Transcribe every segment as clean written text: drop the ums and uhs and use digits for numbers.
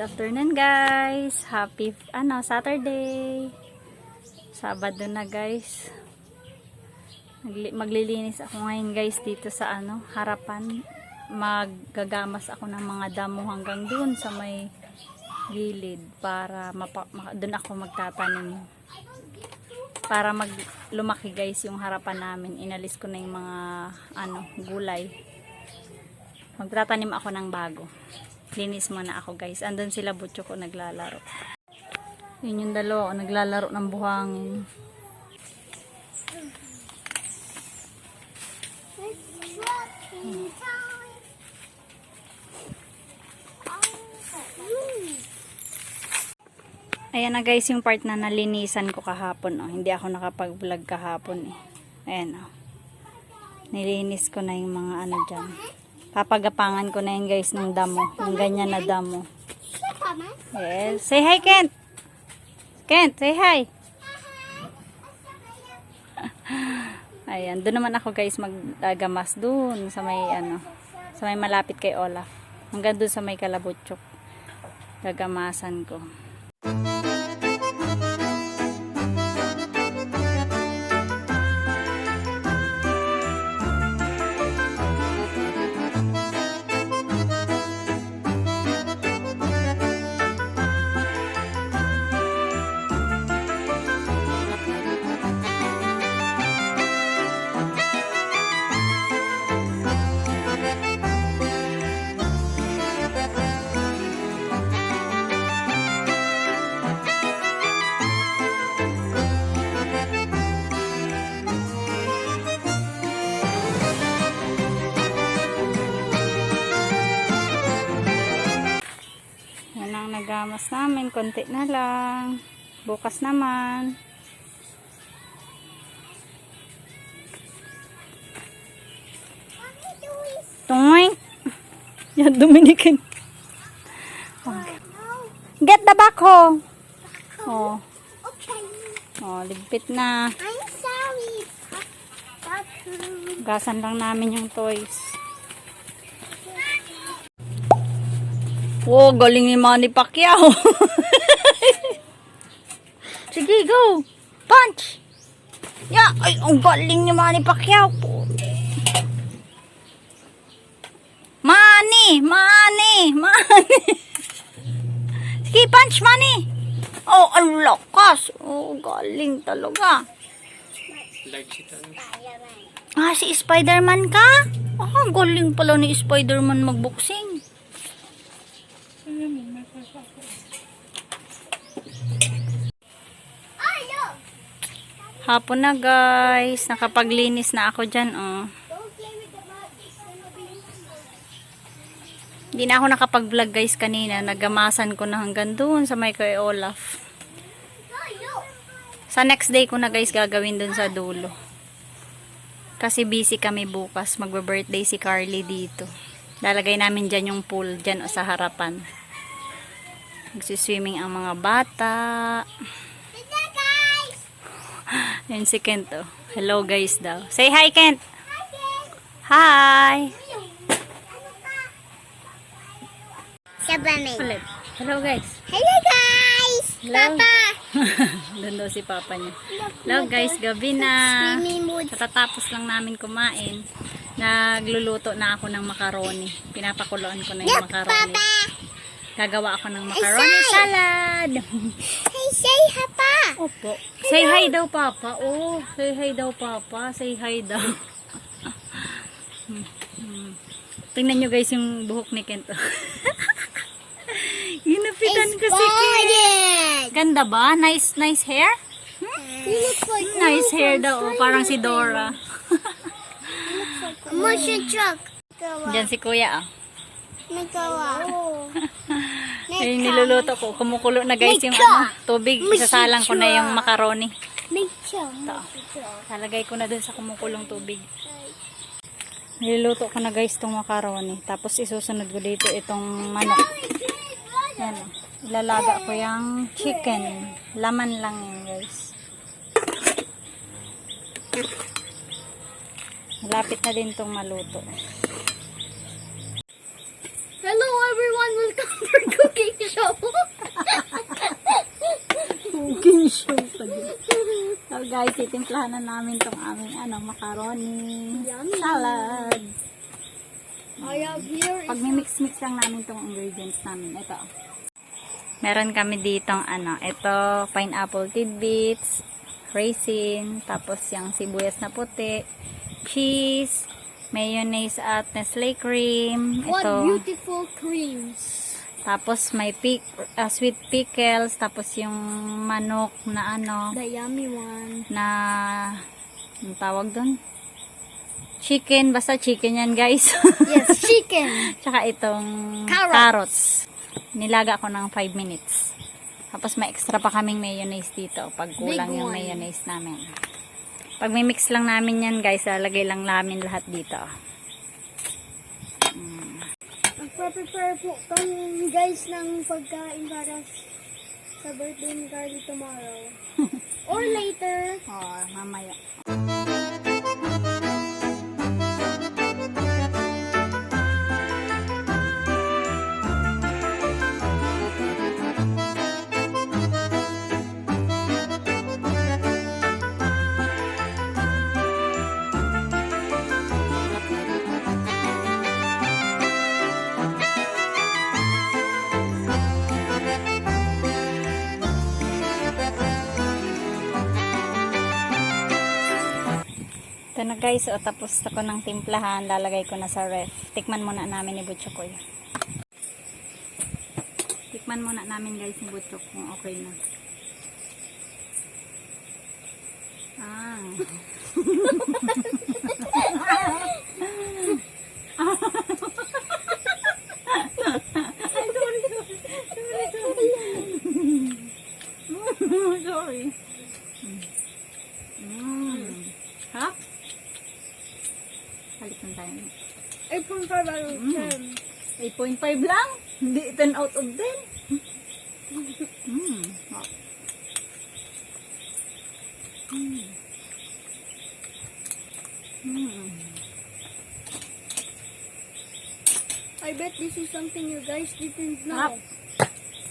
Good afternoon guys. Happy Saturday. Sabado na guys. Maglilinis ako ngayon guys dito sa harapan. Maggagamas ako ng mga damo hanggang dun sa may gilid para dun ako magtatanim. Para lumaki guys yung harapan namin. Inalis ko na yung mga gulay. Magtatanim ako ng bago. Linis muna ako guys. Andun sila butyo ko naglalaro. Yun yung dalawa naglalaro ng buhangin. Ayan na guys yung part na nalinisan ko kahapon. Hindi ako nakapag-vlog kahapon. Ayan nilinis ko na yung mga dyan. Papagapangan ko na yun guys ng damo. Yung ganyan na damo. Yes. Say hi Kent. Kent, say hi. Ayan. Doon naman ako guys maggamas doon sa may sa may malapit kay Olaf. Hanggang doon sa may Kalabutyok. Gagamasan ko. Nagamas namin, konti na lang. Bukas naman. Toing! Yan, Dominican. Okay. Get the backhoe! Oh. Oh, ligpit na. I'm sorry. Gasan lang namin yung toys. Wow, galing ni Manny Pacquiao. Sige, go. Punch. Yeah, ay, ang galing ni Manny Pacquiao. Manny. Sige, punch, Manny. Oh, ang lakas. Oh, galing talaga. Si Spider-Man ka? Ang galing pala ni Spider-Man magboxing. Hapon na guys, nakapaglinis na ako dyan. Hindi na ako nakapag-vlog guys kanina. Nagamasan ko na hanggang doon sa may kay Olaf. Sa next day ko na guys gagawin doon sa dulo. Kasi busy kami bukas. Magbe-birthday si Carly dito. Lalagay namin dyan yung pool dyan sa harapan. Magsiswimming ang mga bata. Yan si Kent. Hello guys daw. Say hi Kent. Hi. Ulit. Hello guys. Hello guys. Hello. Papa. Doon daw si papa niya. Hello guys, gabi na. Katatapos lang namin kumain. Nagluluto na ako ng macaroni. Pinapakuluan ko na yung macaroni. Gagawa ako ng macaroni salad. Hey, say hi pa. Opo. Say hi daw papa. Oh, say hi daw papa. Say hi daw. Tingnan nyo guys yung buhok ni Kento. Ginapitan ko si Kent. Ganda ba? Nice hair? Nice hair daw. Parang si Dora. Motion truck. Diyan si kuya. Nagawa. Yung niluluto ko. Kumukulo na guys yung tubig. Isasalang ko na yung macaroni. Talagay ko na dun sa kumukulong tubig. Niluluto ko na guys itong macaroni. Tapos isusunod ko dito itong manok. Yan. Ilalaga ko yung chicken. Laman lang yun guys. Malapit na din itong maluto. Hello everyone, welcome to our cooking show. guys, itimplahan na namin tong aming macaroni Yummy. salad. I have here Pag mix lang namin tong ingredients namin. Ito. Meron kami ditong ito, pineapple tidbits, raisin, tapos yung sibuyas na puti, cheese, mayonnaise at Nestle cream. one Ito. beautiful creams. Tapos may sweet pickles, tapos yung manok na The yummy one. na ang tawag doon? Chicken, basta chicken yan guys. Yes, chicken. Tsaka itong carrots. Nilaga ko ng 5 minutes. Tapos may extra pa kaming mayonnaise dito pag kulang Big yung one. mayonnaise namin. Pag may mix lang namin yan guys, lalagay lang namin lahat dito. Prepare po kami guys ng pagkain para sa birthday ni Carly tomorrow. Or later. Oh, mamaya. Ito na guys, tapos ako ng timplahan, lalagay ko na sa ref. Tikman muna namin ni Butchokoy. Tikman muna namin guys ni Butchok kung okay na. Ah. Sorry. Ha? Halikan tayo. 8.5 out of 10. 8.5 lang? Hindi 10 out of 10. Wow. I bet this is something you guys didn't know. Sarap.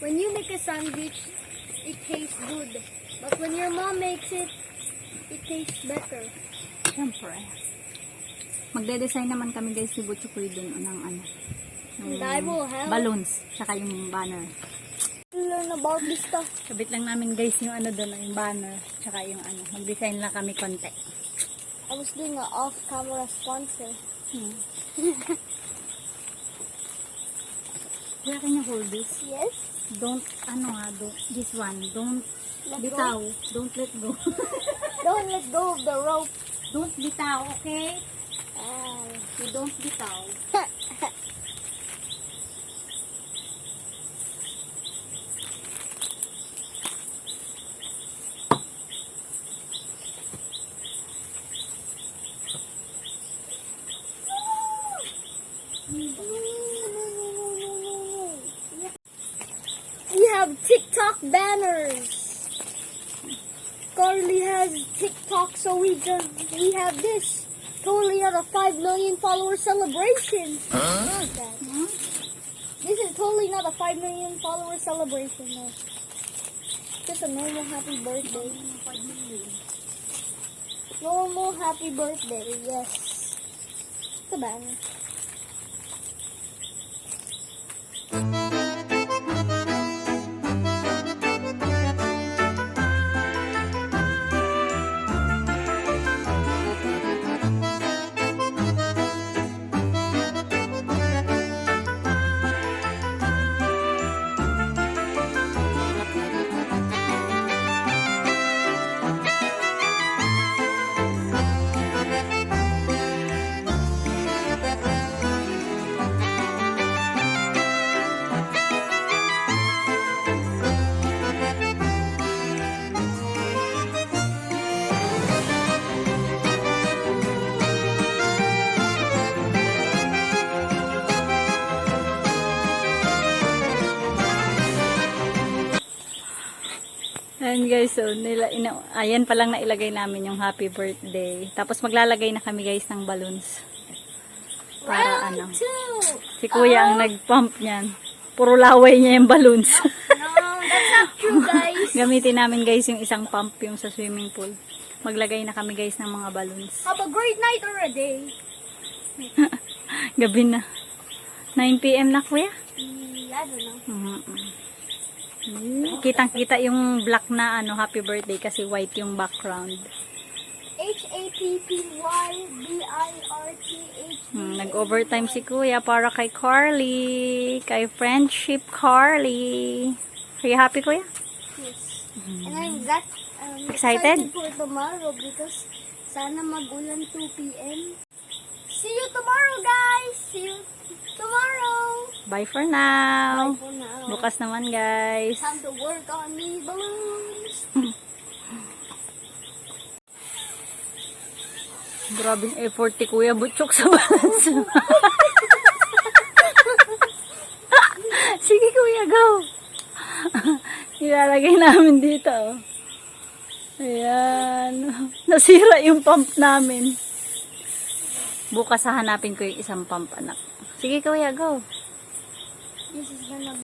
When you make a sandwich, it tastes good. But when your mom makes it, it tastes better. Siyempre. Magde-design naman kami guys si Butchokoy dun ng And I will help. balloons, tsaka yung banner. Learn about this stuff. Kabit lang namin guys yung doon, yung banner, tsaka yung mag-design lang kami konti. I was doing an off-camera sponsor. Kuya, can you hold this? Yes? Don't, this one, don't Let bitaw, don't let go. Don't let go of the rope. Don't bitaw, okay? You don't bitaw. We have TikTok banners. Carly has TikTok, so we have this. Totally not a 5 million follower celebration. This is totally not a 5 million follower celebration. No. Just a normal happy birthday. Normal happy birthday, yes. It's a banner. Ayan guys, so ayan pa lang nailagay namin yung happy birthday. Tapos maglalagay na kami guys ng balloons. Para Round two. si kuya ang nag-pump niyan. Puro laway niya yung balloons. No, that's not true, guys. Gamitin namin guys yung isang pump yung sa swimming pool. Maglagay na kami guys ng mga balloons. Have a great night already. Gabi na. 9 p.m. na kuya. I don't know. Kitang-kita yung black na ano, happy birthday kasi white yung background. HAPPYBIRTH. Nag-overtime si kuya para kay Carly. Kay Friendship Carly. Are you happy kuya? Yes. And I'm that Excited? for tomorrow because sana mag-ulan 2 p.m. See you tomorrow, guys! See you tomorrow! Bye for now. Bye for now. Bukas naman guys. Time to work on me balloons. Grabing effort ni kuya butchok sa balance. Sige kuya, go. Ilalagay namin dito. Oh. Ayan. Nasira yung pump namin. Bukas hahanapin ko yung isang pump anak. Sige kuya, go. This is gonna